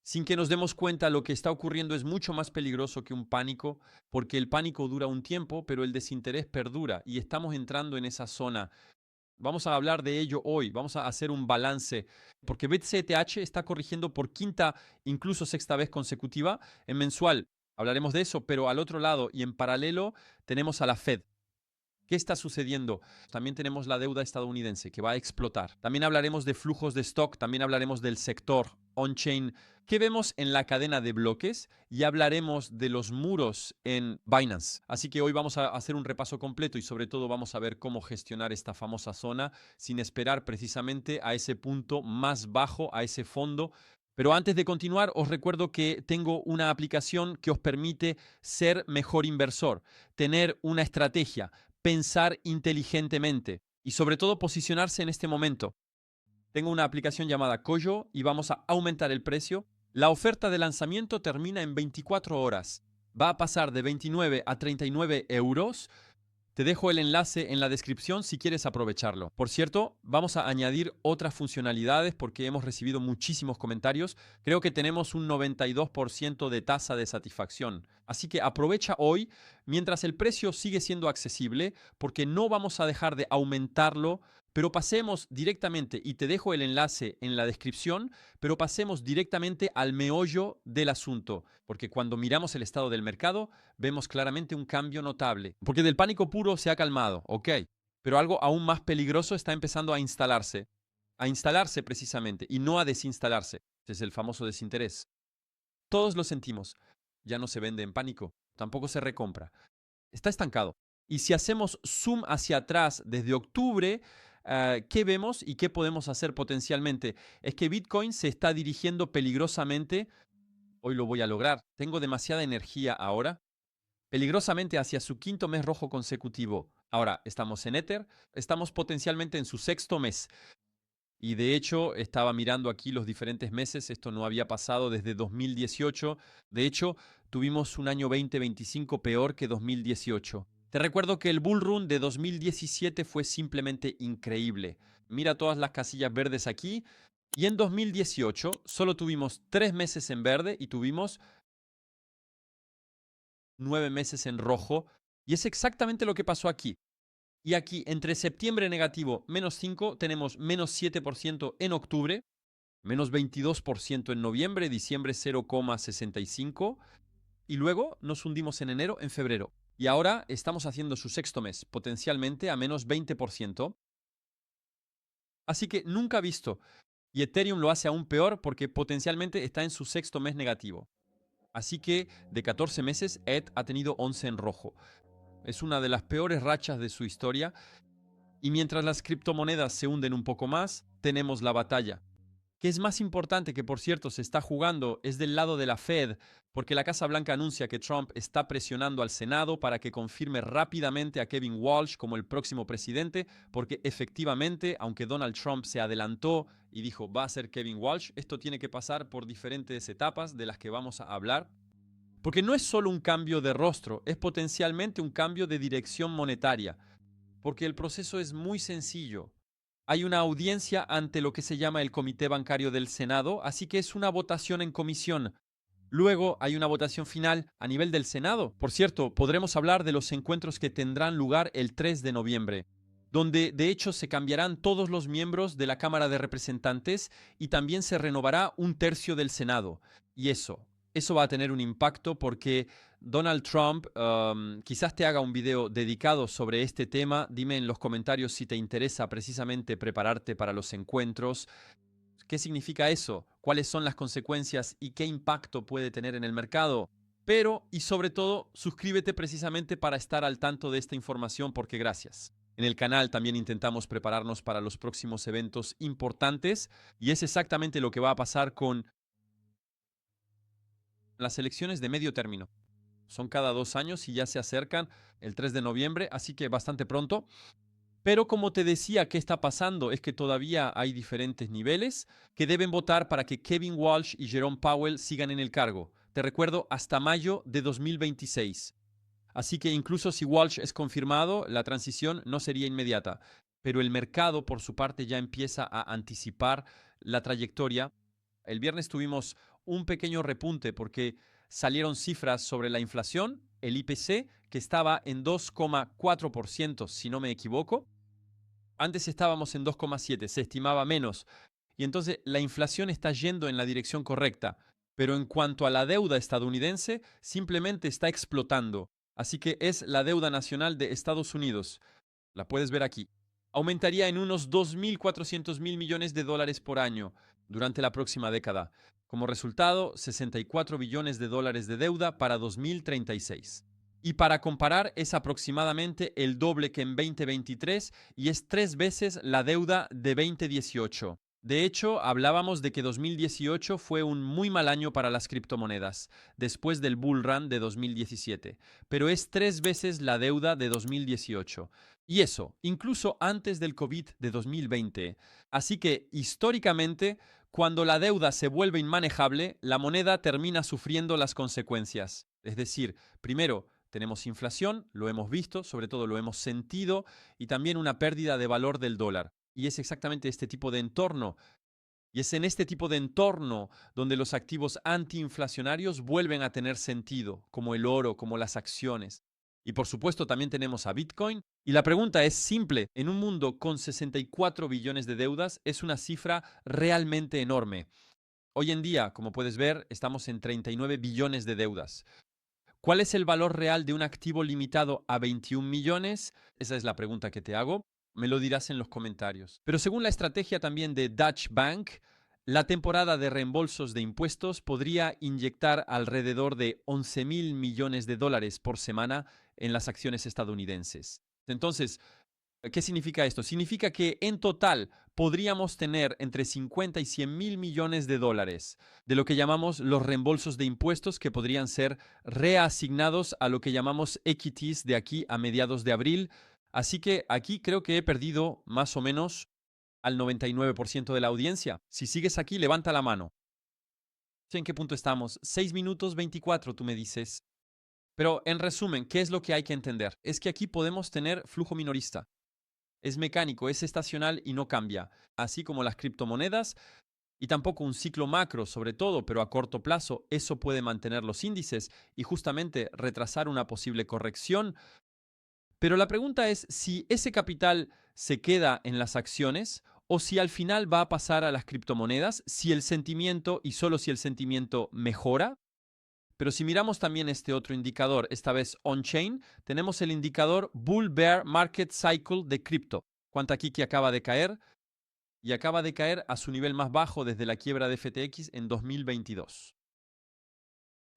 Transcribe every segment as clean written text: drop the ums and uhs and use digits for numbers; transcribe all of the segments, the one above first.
Sin que nos demos cuenta, lo que está ocurriendo es mucho más peligroso que un pánico, porque el pánico dura un tiempo, pero el desinterés perdura y estamos entrando en esa zona. Vamos a hablar de ello hoy, vamos a hacer un balance, porque BCTH está corrigiendo por quinta, incluso sexta vez consecutiva en mensual. Hablaremos de eso, pero al otro lado y en paralelo tenemos a la Fed. ¿Qué está sucediendo? También tenemos la deuda estadounidense que va a explotar. También hablaremos de flujos de stock, también hablaremos del sector on-chain. ¿Qué vemos en la cadena de bloques? Y hablaremos de los muros en Binance. Así que hoy vamos a hacer un repaso completo y sobre todo vamos a ver cómo gestionar esta famosa zona sin esperar precisamente a ese punto más bajo, a ese fondo. Pero antes de continuar, os recuerdo que tengo una aplicación que os permite ser mejor inversor, tener una estrategia, pensar inteligentemente y sobre todo posicionarse en este momento. Tengo una aplicación llamada Koyo y vamos a aumentar el precio. La oferta de lanzamiento termina en 24 horas. Va a pasar de 29 a 39 euros. Te dejo el enlace en la descripción si quieres aprovecharlo. Por cierto, vamos a añadir otras funcionalidades porque hemos recibido muchísimos comentarios. Creo que tenemos un 92% de tasa de satisfacción. Así que aprovecha hoy mientras el precio sigue siendo accesible porque no vamos a dejar de aumentarlo, pero pasemos directamente, y te dejo el enlace en la descripción, pero pasemos directamente al meollo del asunto, porque cuando miramos el estado del mercado, vemos claramente un cambio notable. Porque del pánico puro se ha calmado, ok, pero algo aún más peligroso está empezando a instalarse precisamente, y no a desinstalarse. Es el famoso desinterés. Todos lo sentimos. Ya no se vende en pánico, tampoco se recompra. Está estancado. Y si hacemos zoom hacia atrás desde octubre, ¿qué vemos y qué podemos hacer potencialmente? Es que Bitcoin se está dirigiendo peligrosamente. Hoy lo voy a lograr. Tengo demasiada energía ahora, peligrosamente hacia su quinto mes rojo consecutivo. Ahora estamos en Ether, estamos potencialmente en su sexto mes. Y de hecho, estaba mirando aquí los diferentes meses, esto no había pasado desde 2018. De hecho, tuvimos un año 2025 peor que 2018. Te recuerdo que el Bull Run de 2017 fue simplemente increíble. Mira todas las casillas verdes aquí. Y en 2018 solo tuvimos 3 meses en verde y tuvimos 9 meses en rojo. Y es exactamente lo que pasó aquí. Y aquí, entre septiembre negativo -5, tenemos -7% en octubre, -22% en noviembre, diciembre 0,65, y luego nos hundimos en enero, en febrero. Y ahora estamos haciendo su sexto mes, potencialmente a -20%. Así que nunca visto. Y Ethereum lo hace aún peor porque potencialmente está en su sexto mes negativo. Así que de 14 meses, ETH ha tenido 11 en rojo. Es una de las peores rachas de su historia. Y mientras las criptomonedas se hunden un poco más, tenemos la batalla. ¿Qué es más importante, que por cierto se está jugando, es del lado de la Fed, porque la Casa Blanca anuncia que Trump está presionando al Senado para que confirme rápidamente a Kevin Walsh como el próximo presidente, porque efectivamente, aunque Donald Trump se adelantó y dijo va a ser Kevin Walsh, esto tiene que pasar por diferentes etapas de las que vamos a hablar. Porque no es solo un cambio de rostro, es potencialmente un cambio de dirección monetaria, porque el proceso es muy sencillo. Hay una audiencia ante lo que se llama el Comité Bancario del Senado, así que es una votación en comisión. Luego hay una votación final a nivel del Senado. Por cierto, podremos hablar de los encuentros que tendrán lugar el 3 de noviembre, donde de hecho se cambiarán todos los miembros de la Cámara de Representantes y también se renovará un tercio del Senado. Y eso va a tener un impacto porque Donald Trump quizás te haga un video dedicado sobre este tema. Dime en los comentarios si te interesa precisamente prepararte para los encuentros. ¿Qué significa eso? ¿Cuáles son las consecuencias y qué impacto puede tener en el mercado? Pero, y sobre todo, suscríbete precisamente para estar al tanto de esta información, porque gracias. En el canal también intentamos prepararnos para los próximos eventos importantes y es exactamente lo que va a pasar con las elecciones de medio término. Son cada 2 años y ya se acercan el 3 de noviembre, así que bastante pronto. Pero como te decía, ¿qué está pasando? Es que todavía hay diferentes niveles que deben votar para que Kevin Walsh y Jerome Powell sigan en el cargo. Te recuerdo, hasta mayo de 2026. Así que incluso si Walsh es confirmado, la transición no sería inmediata. Pero el mercado, por su parte, ya empieza a anticipar la trayectoria. El viernes tuvimos un pequeño repunte porque salieron cifras sobre la inflación, el IPC, que estaba en 2,4%, si no me equivoco. Antes estábamos en 2,7, se estimaba menos. Y entonces la inflación está yendo en la dirección correcta. Pero en cuanto a la deuda estadounidense, simplemente está explotando. Así que es la deuda nacional de Estados Unidos. La puedes ver aquí. Aumentaría en unos 2.400.000 millones de dólares por año durante la próxima década. Como resultado, 64 billones de dólares de deuda para 2036. Y para comparar, es aproximadamente el doble que en 2023 y es 3 veces la deuda de 2018. De hecho, hablábamos de que 2018 fue un muy mal año para las criptomonedas, después del bull run de 2017, pero es 3 veces la deuda de 2018. Y eso, incluso antes del COVID de 2020. Así que, históricamente, cuando la deuda se vuelve inmanejable, la moneda termina sufriendo las consecuencias. Es decir, primero, tenemos inflación, lo hemos visto, sobre todo lo hemos sentido, y también una pérdida de valor del dólar. Y es exactamente este tipo de entorno. Y es en este tipo de entorno donde los activos antiinflacionarios vuelven a tener sentido, como el oro, como las acciones. Y por supuesto también tenemos a Bitcoin. Y la pregunta es simple. En un mundo con 64 billones de deudas es una cifra realmente enorme. Hoy en día, como puedes ver, estamos en 39 billones de deudas. ¿Cuál es el valor real de un activo limitado a 21 millones? Esa es la pregunta que te hago. Me lo dirás en los comentarios. Pero según la estrategia también de Deutsche Bank, la temporada de reembolsos de impuestos podría inyectar alrededor de 11.000 millones de dólares por semana en las acciones estadounidenses. Entonces, ¿qué significa esto? Significa que en total podríamos tener entre 50 y 100 mil millones de dólares de lo que llamamos los reembolsos de impuestos que podrían ser reasignados a lo que llamamos equities de aquí a mediados de abril. Así que aquí creo que he perdido más o menos al 99% de la audiencia. Si sigues aquí, levanta la mano. ¿En qué punto estamos? 6 minutos 24, tú me dices. Pero en resumen, ¿qué es lo que hay que entender? Es que aquí podemos tener flujo minorista. Es mecánico, es estacional y no cambia, así como las criptomonedas y tampoco un ciclo macro, sobre todo, pero a corto plazo, eso puede mantener los índices y justamente retrasar una posible corrección. Pero la pregunta es si ese capital se queda en las acciones o si al final va a pasar a las criptomonedas, si el sentimiento y solo si el sentimiento mejora. Pero si miramos también este otro indicador, esta vez on-chain, tenemos el indicador Bull Bear Market Cycle de cripto. Cuenta aquí que acaba de caer y acaba de caer a su nivel más bajo desde la quiebra de FTX en 2022.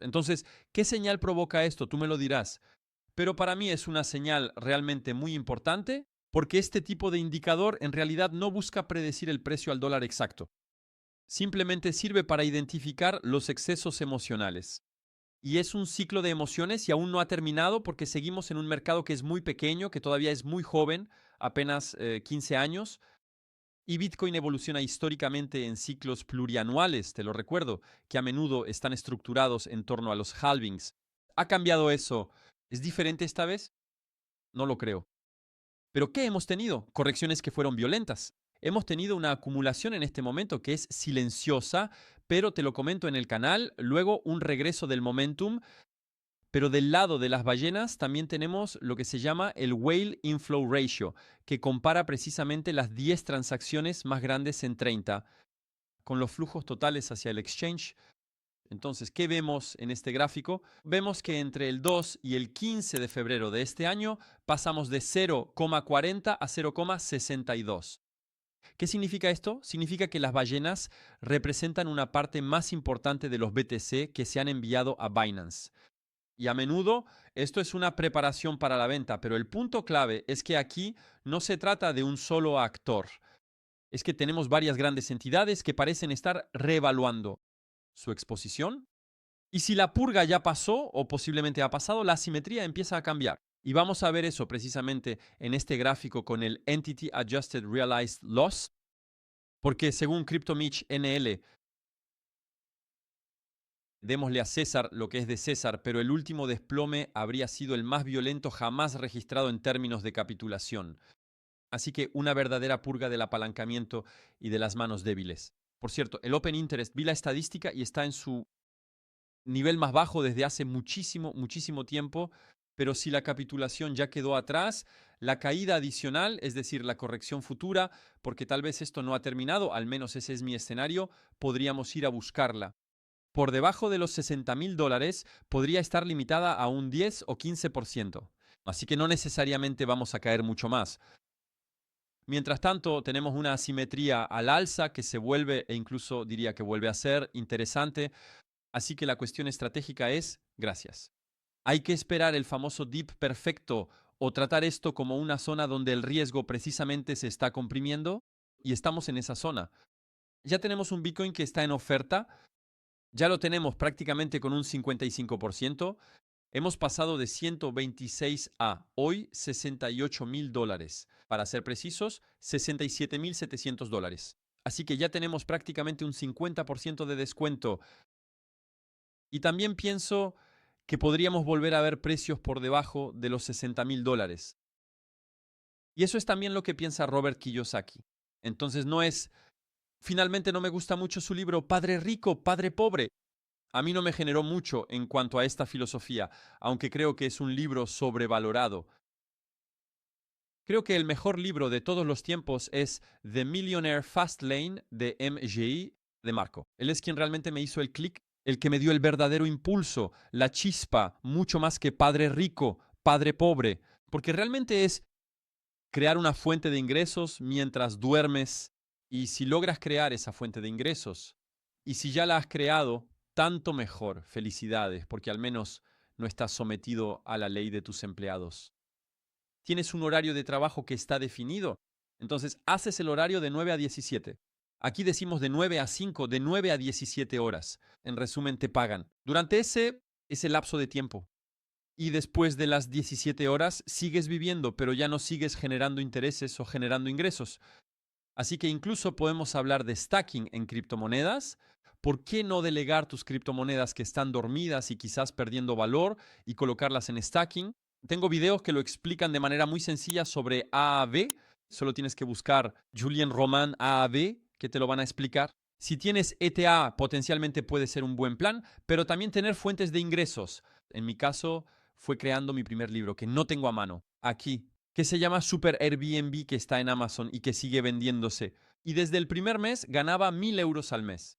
Entonces, ¿qué señal provoca esto? Tú me lo dirás. Pero para mí es una señal realmente muy importante porque este tipo de indicador en realidad no busca predecir el precio al dólar exacto. Simplemente sirve para identificar los excesos emocionales. Y es un ciclo de emociones y aún no ha terminado porque seguimos en un mercado que es muy pequeño, que todavía es muy joven, apenas 15 años. Y Bitcoin evoluciona históricamente en ciclos plurianuales, te lo recuerdo, que a menudo están estructurados en torno a los halvings. ¿Ha cambiado eso? ¿Es diferente esta vez? No lo creo. ¿Pero qué hemos tenido? Correcciones que fueron violentas. Hemos tenido una acumulación en este momento que es silenciosa, pero te lo comento en el canal, luego un regreso del momentum. Pero del lado de las ballenas también tenemos lo que se llama el Whale Inflow Ratio, que compara precisamente las 10 transacciones más grandes en 30 con los flujos totales hacia el exchange. Entonces, ¿qué vemos en este gráfico? Vemos que entre el 2 y el 15 de febrero de este año pasamos de 0,40 a 0,62. ¿Qué significa esto? Significa que las ballenas representan una parte más importante de los BTC que se han enviado a Binance. Y a menudo esto es una preparación para la venta, pero el punto clave es que aquí no se trata de un solo actor. Es que tenemos varias grandes entidades que parecen estar reevaluando su exposición. Y si la purga ya pasó o posiblemente ha pasado, la asimetría empieza a cambiar. Y vamos a ver eso precisamente en este gráfico con el Entity Adjusted Realized Loss, porque según CryptoMitch NL, démosle a César lo que es de César, pero el último desplome habría sido el más violento jamás registrado en términos de capitulación. Así que una verdadera purga del apalancamiento y de las manos débiles. Por cierto, el Open Interest, vi la estadística y está en su nivel más bajo desde hace muchísimo, muchísimo tiempo, pero si la capitulación ya quedó atrás, la caída adicional, es decir, la corrección futura, porque tal vez esto no ha terminado, al menos ese es mi escenario, podríamos ir a buscarla. Por debajo de los $60,000 podría estar limitada a un 10 o 15%. Así que no necesariamente vamos a caer mucho más. Mientras tanto, tenemos una asimetría al alza que se vuelve, e incluso diría que vuelve a ser interesante. Así que la cuestión estratégica es, gracias. Hay que esperar el famoso dip perfecto o tratar esto como una zona donde el riesgo precisamente se está comprimiendo y estamos en esa zona. Ya tenemos un Bitcoin que está en oferta, ya lo tenemos prácticamente con un 55%. Hemos pasado de 126 a hoy $68,000. Para ser precisos, $67,700. Así que ya tenemos prácticamente un 50% de descuento. Y también pienso que podríamos volver a ver precios por debajo de los $60,000. Y eso es también lo que piensa Robert Kiyosaki. Entonces finalmente no me gusta mucho su libro Padre Rico, Padre Pobre. A mí no me generó mucho en cuanto a esta filosofía, aunque creo que es un libro sobrevalorado. Creo que el mejor libro de todos los tiempos es The Millionaire Fastlane de MGI de Marco. Él es quien realmente me hizo el clic, el que me dio el verdadero impulso, la chispa, mucho más que Padre Rico, Padre Pobre, porque realmente es crear una fuente de ingresos mientras duermes y si logras crear esa fuente de ingresos y si ya la has creado, tanto mejor, felicidades, porque al menos no estás sometido a la ley de tus empleados. Tienes un horario de trabajo que está definido, entonces haces el horario de 9 a 17. Aquí decimos de 9 a 5, de 9 a 17 horas. En resumen, te pagan. Durante ese lapso de tiempo. Y después de las 17 horas sigues viviendo, pero ya no sigues generando intereses o generando ingresos. Así que incluso podemos hablar de stacking en criptomonedas. ¿Por qué no delegar tus criptomonedas que están dormidas y quizás perdiendo valor y colocarlas en stacking? Tengo videos que lo explican de manera muy sencilla sobre AAV. Solo tienes que buscar Julien Roman AAV, que te lo van a explicar. Si tienes ETA, potencialmente puede ser un buen plan, pero también tener fuentes de ingresos. En mi caso, fue creando mi primer libro, que no tengo a mano, aquí, que se llama Super Airbnb, que está en Amazon y que sigue vendiéndose. Y desde el primer mes ganaba 1,000 € al mes.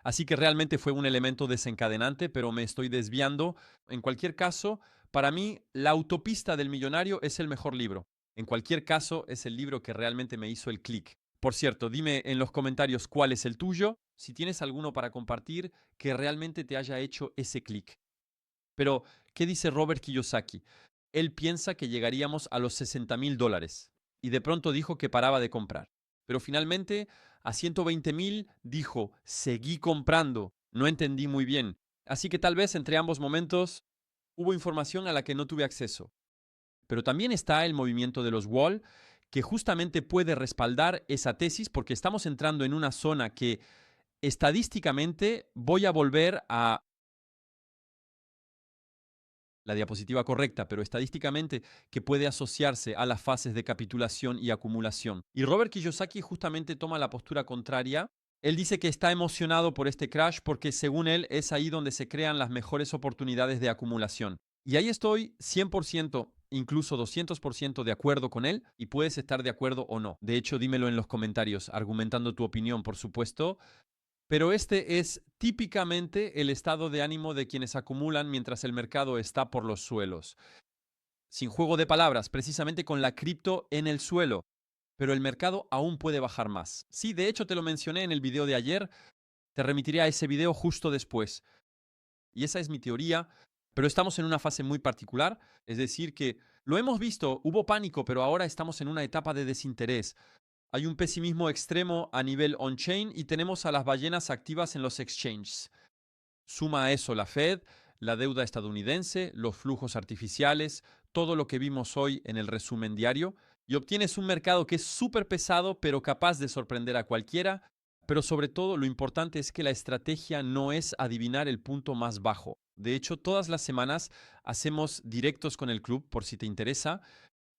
Así que realmente fue un elemento desencadenante, pero me estoy desviando. En cualquier caso, para mí, La autopista del millonario es el mejor libro. En cualquier caso, es el libro que realmente me hizo el clic. Por cierto, dime en los comentarios cuál es el tuyo, si tienes alguno para compartir que realmente te haya hecho ese clic. Pero, ¿qué dice Robert Kiyosaki? Él piensa que llegaríamos a los $60,000 y de pronto dijo que paraba de comprar. Pero finalmente, a 120,000 dijo, seguí comprando. No entendí muy bien. Así que tal vez entre ambos momentos hubo información a la que no tuve acceso. Pero también está el movimiento de los wall, que justamente puede respaldar esa tesis porque estamos entrando en una zona que estadísticamente voy a volver a la diapositiva correcta, pero estadísticamente que puede asociarse a las fases de capitulación y acumulación. Y Robert Kiyosaki justamente toma la postura contraria. Él dice que está emocionado por este crash porque según él es ahí donde se crean las mejores oportunidades de acumulación. Y ahí estoy 100%, incluso 200% de acuerdo con él y puedes estar de acuerdo o no. De hecho, dímelo en los comentarios, argumentando tu opinión, por supuesto. Pero este es típicamente el estado de ánimo de quienes acumulan mientras el mercado está por los suelos. Sin juego de palabras, precisamente con la cripto en el suelo. Pero el mercado aún puede bajar más. Sí, de hecho te lo mencioné en el video de ayer. Te remitiré a ese video justo después. Y esa es mi teoría. Pero estamos en una fase muy particular. Es decir, que lo hemos visto, hubo pánico, pero ahora estamos en una etapa de desinterés. Hay un pesimismo extremo a nivel on-chain y tenemos a las ballenas activas en los exchanges. Suma a eso la Fed, la deuda estadounidense, los flujos artificiales, todo lo que vimos hoy en el resumen diario, y obtienes un mercado que es súper pesado pero capaz de sorprender a cualquiera, pero sobre todo lo importante es que la estrategia no es adivinar el punto más bajo. De hecho, todas las semanas hacemos directos con el club, por si te interesa,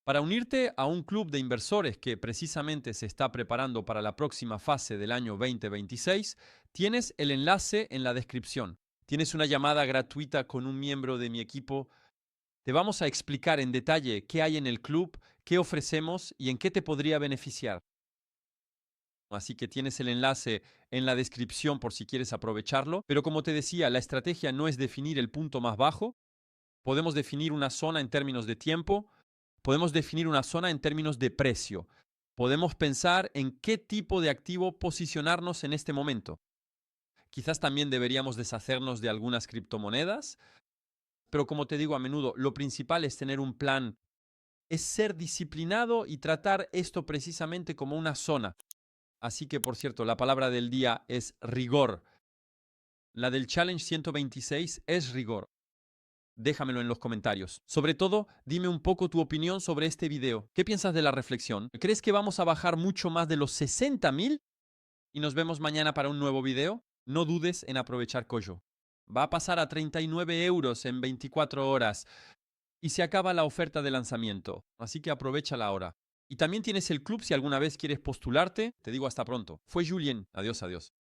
Para unirte a un club de inversores que precisamente se está preparando para la próxima fase del año 2026, tienes el enlace en la descripción. Tienes una llamada gratuita con un miembro de mi equipo. Te vamos a explicar en detalle qué hay en el club, qué ofrecemos y en qué te podría beneficiar. Así que tienes el enlace en la descripción por si quieres aprovecharlo. Pero como te decía, la estrategia no es definir el punto más bajo. Podemos definir una zona en términos de tiempo. Podemos definir una zona en términos de precio. Podemos pensar en qué tipo de activo posicionarnos en este momento. Quizás también deberíamos deshacernos de algunas criptomonedas. Pero como te digo a menudo, lo principal es tener un plan, es ser disciplinado y tratar esto precisamente como una zona. Así que, por cierto, la palabra del día es rigor. La del Challenge 126 es rigor. Déjamelo en los comentarios. Sobre todo, dime un poco tu opinión sobre este video. ¿Qué piensas de la reflexión? ¿Crees que vamos a bajar mucho más de los 60.000? Y nos vemos mañana para un nuevo video. No dudes en aprovechar Koyo. Va a pasar a 39 euros en 24 horas y se acaba la oferta de lanzamiento. Así que aprovechala ahora. Y también tienes el club si alguna vez quieres postularte. Te digo hasta pronto. Fue Julien. Adiós, adiós.